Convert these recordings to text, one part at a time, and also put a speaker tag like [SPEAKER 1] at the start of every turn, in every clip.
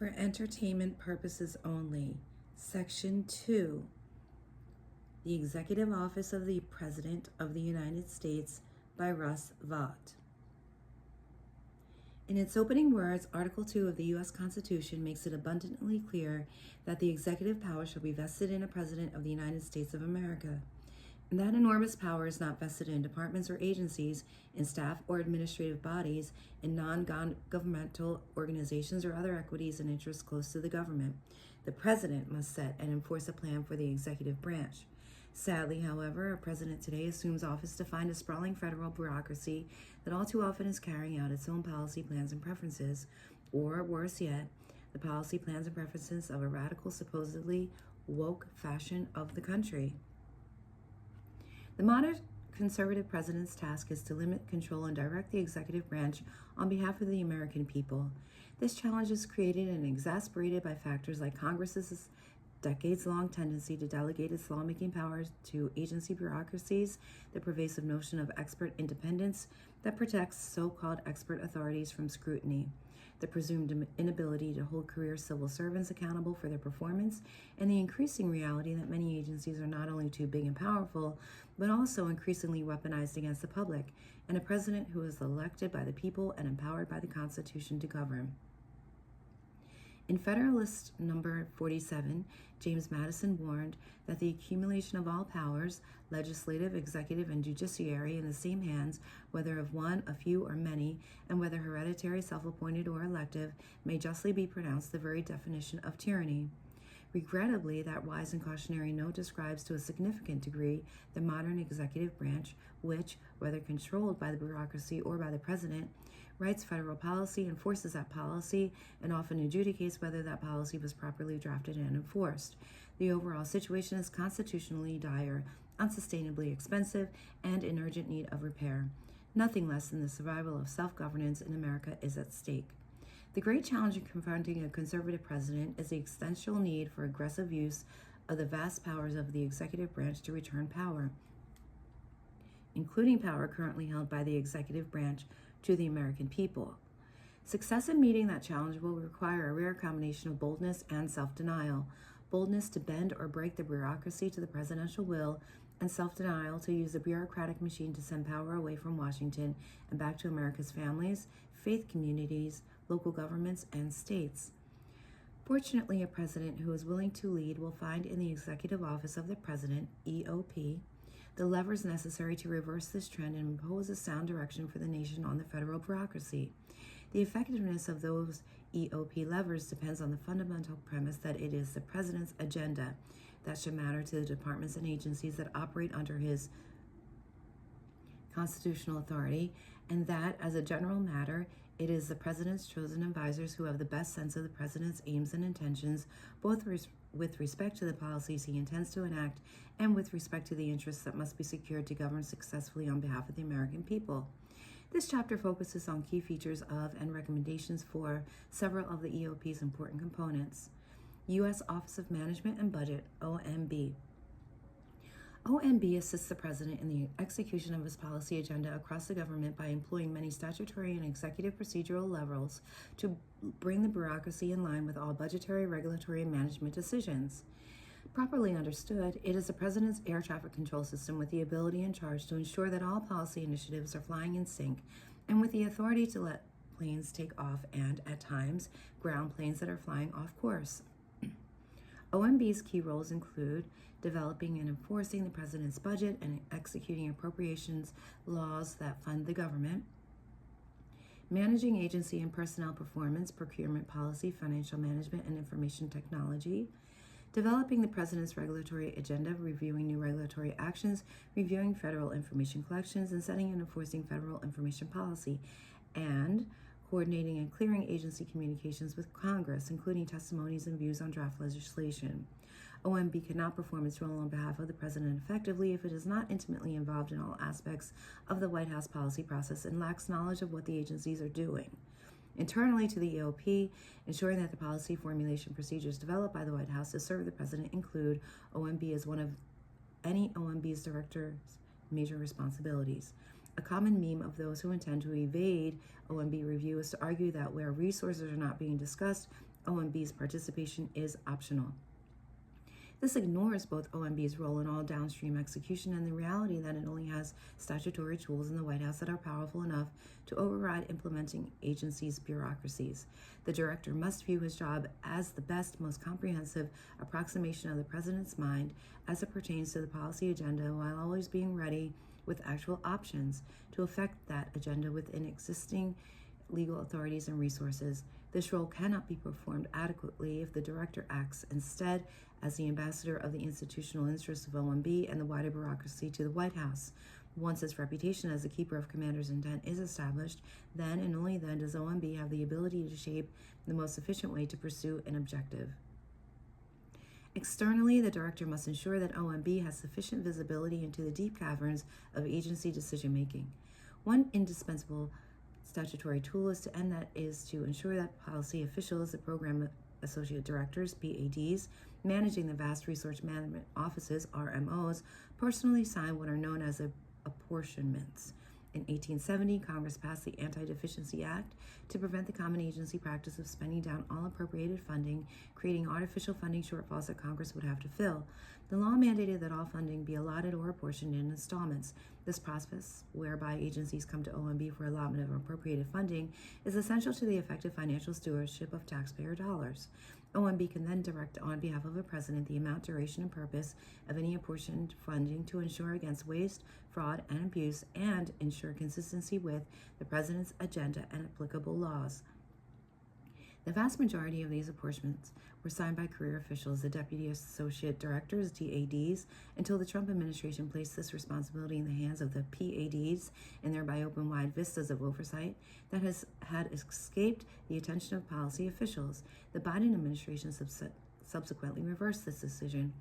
[SPEAKER 1] For entertainment purposes only. Section 2. The Executive Office of the President of the United States by Russ Vought. In its opening words, Article 2 of the U.S. Constitution makes it abundantly clear that the executive power shall be vested in a President of the United States of America. And that enormous power is not vested in departments or agencies, in staff or administrative bodies, in non-governmental organizations or other equities and interests close to the government. The President must set and enforce a plan for the executive branch. Sadly, however, a president today assumes office to find a sprawling federal bureaucracy that all too often is carrying out its own policy plans and preferences, or worse yet, the policy plans and preferences of a radical, supposedly woke faction of the country. The modern conservative president's task is to limit, control, and direct the executive branch on behalf of the American people. This challenge is created and exacerbated by factors like Congress's decades-long tendency to delegate its lawmaking powers to agency bureaucracies, the pervasive notion of expert independence that protects so-called expert authorities from scrutiny, the presumed inability to hold career civil servants accountable for their performance, and the increasing reality that many agencies are not only too big and powerful, but also increasingly weaponized against the public, and a president who is elected by the people and empowered by the Constitution to govern. In Federalist Number 47, James Madison warned that the accumulation of all powers, legislative, executive, and judiciary, in the same hands, whether of one, a few, or many, and whether hereditary, self-appointed, or elective, may justly be pronounced the very definition of tyranny. Regrettably, that wise and cautionary note describes to a significant degree the modern executive branch, which, whether controlled by the bureaucracy or by the president, writes federal policy, enforces that policy, and often adjudicates whether that policy was properly drafted and enforced. The overall situation is constitutionally dire, unsustainably expensive, and in urgent need of repair. Nothing less than the survival of self-governance in America is at stake. The great challenge in confronting a conservative president is the existential need for aggressive use of the vast powers of the executive branch to return power, including power currently held by the executive branch, to the American people. Success in meeting that challenge will require a rare combination of boldness and self-denial. Boldness to bend or break the bureaucracy to the presidential will, and self-denial to use the bureaucratic machine to send power away from Washington and back to America's families, faith communities, local governments, and states. Fortunately, a president who is willing to lead will find in the Executive Office of the President, EOP, the levers necessary to reverse this trend and impose a sound direction for the nation on the federal bureaucracy. The effectiveness of those EOP levers depends on the fundamental premise that it is the president's agenda that should matter to the departments and agencies that operate under his constitutional authority, and that, as a general matter, it is the president's chosen advisors who have the best sense of the president's aims and intentions, both with respect to the policies he intends to enact and with respect to the interests that must be secured to govern successfully on behalf of the American people. This chapter focuses on key features of and recommendations for several of the EOP's important components. U.S. Office of Management and Budget, OMB. OMB assists the president in the execution of his policy agenda across the government by employing many statutory and executive procedural levels to bring the bureaucracy in line with all budgetary, regulatory, and management decisions. Properly understood, it is the president's air traffic control system with the ability and charge to ensure that all policy initiatives are flying in sync, and with the authority to let planes take off and, at times, ground planes that are flying off course. OMB's key roles include developing and enforcing the president's budget and executing appropriations laws that fund the government, managing agency and personnel performance, procurement policy, financial management, and information technology, developing the president's regulatory agenda, reviewing new regulatory actions, reviewing federal information collections, and setting and enforcing federal information policy, and coordinating and clearing agency communications with Congress, including testimonies and views on draft legislation. OMB cannot perform its role on behalf of the president effectively if it is not intimately involved in all aspects of the White House policy process and lacks knowledge of what the agencies are doing. Internally to the EOP, ensuring that the policy formulation procedures developed by the White House to serve the president include OMB as one of any OMB's director's major responsibilities. A common meme of those who intend to evade OMB review is to argue that where resources are not being discussed, OMB's participation is optional. This ignores both OMB's role in all downstream execution and the reality that it only has statutory tools in the White House that are powerful enough to override implementing agencies' bureaucracies. The director must view his job as the best, most comprehensive approximation of the president's mind as it pertains to the policy agenda, while always being ready with actual options to affect that agenda within existing legal authorities and resources. This role cannot be performed adequately if the director acts instead as the ambassador of the institutional interests of OMB and the wider bureaucracy to the White House. Once its reputation as a keeper of commander's intent is established, then and only then does OMB have the ability to shape the most efficient way to pursue an objective. Externally, the director must ensure that OMB has sufficient visibility into the deep caverns of agency decision-making. One indispensable statutory tool is to ensure that policy officials, the program associate directors, PADs, managing the vast resource management offices, RMOs, personally sign what are known as apportionments. In 1870, Congress passed the Anti-Deficiency Act to prevent the common agency practice of spending down all appropriated funding, creating artificial funding shortfalls that Congress would have to fill. The law mandated that all funding be allotted or apportioned in installments. This process, whereby agencies come to OMB for allotment of appropriated funding, is essential to the effective financial stewardship of taxpayer dollars. OMB can then direct on behalf of a president the amount, duration, and purpose of any apportioned funding to ensure against waste, fraud, and abuse, and ensure consistency with the president's agenda and applicable laws. The vast majority of these apportionments were signed by career officials, the deputy associate directors, DADs, until the Trump administration placed this responsibility in the hands of the PADs and thereby opened wide vistas of oversight that had escaped the attention of policy officials. The Biden administration subsequently reversed this decision.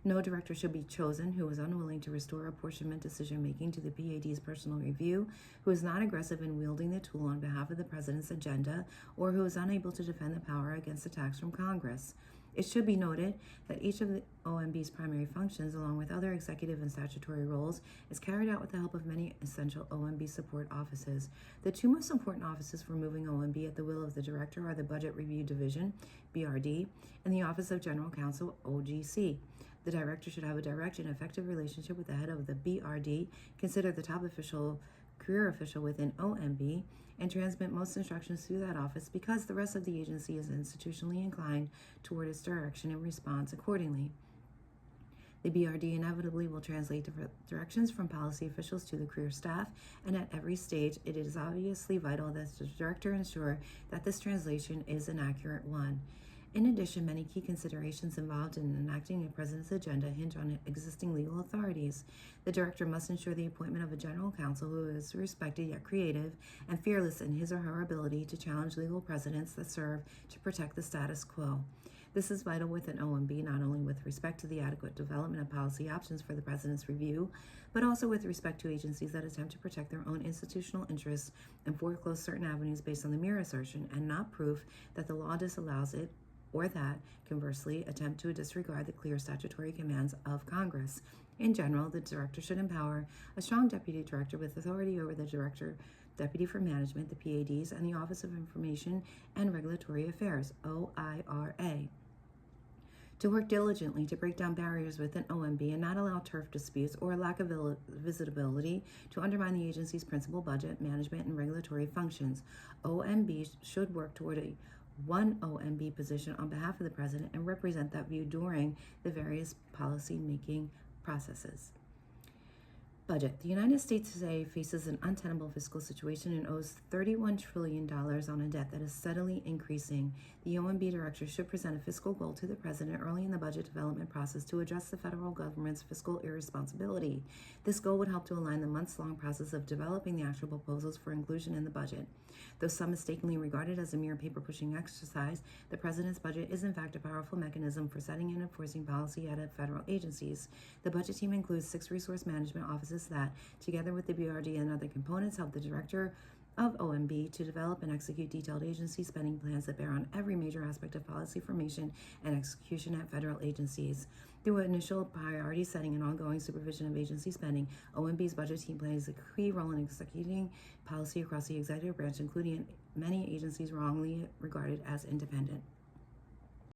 [SPEAKER 1] No director should be chosen who is unwilling to restore apportionment decision-making to the PAD's personal review, who is not aggressive in wielding the tool on behalf of the president's agenda, or who is unable to defend the power against attacks from Congress. It should be noted that each of the OMB's primary functions, along with other executive and statutory roles, is carried out with the help of many essential OMB support offices. The two most important offices for moving OMB at the will of the director are the Budget Review Division, BRD, and the Office of General Counsel, OGC. The director should have a direct and effective relationship with the head of the BRD, consider the top career official within OMB, and transmit most instructions through that office because the rest of the agency is institutionally inclined toward its direction and responds accordingly. The BRD inevitably will translate directions from policy officials to the career staff, and at every stage, it is obviously vital that the director ensure that this translation is an accurate one. In addition, many key considerations involved in enacting a president's agenda hinge on existing legal authorities. The director must ensure the appointment of a general counsel who is respected yet creative and fearless in his or her ability to challenge legal precedents that serve to protect the status quo. This is vital within OMB, not only with respect to the adequate development of policy options for the president's review, but also with respect to agencies that attempt to protect their own institutional interests and foreclose certain avenues based on the mere assertion and not proof that the law disallows it, or that, conversely, attempt to disregard the clear statutory commands of Congress. In general, the director should empower a strong deputy director with authority over the director, deputy for management, the PADs, and the Office of Information and Regulatory Affairs, OIRA, to work diligently to break down barriers within OMB and not allow turf disputes or lack of visibility to undermine the agency's principal budget, management, and regulatory functions. OMB should work toward a one OMB position on behalf of the president and represent that view during the various policy-making processes. Budget. The United States today faces an untenable fiscal situation and owes $31 trillion on a debt that is steadily increasing. The OMB director should present a fiscal goal to the president early in the budget development process to address the federal government's fiscal irresponsibility. This goal would help to align the months-long process of developing the actual proposals for inclusion in the budget. Though some mistakenly regard it as a mere paper-pushing exercise, the president's budget is in fact a powerful mechanism for setting and enforcing policy at federal agencies. The budget team includes 6 resource management offices that, together with the BRD and other components, help the director of OMB to develop and execute detailed agency spending plans that bear on every major aspect of policy formation and execution at federal agencies. Through initial priority setting and ongoing supervision of agency spending, OMB's budget team plays a key role in executing policy across the executive branch, including many agencies wrongly regarded as independent.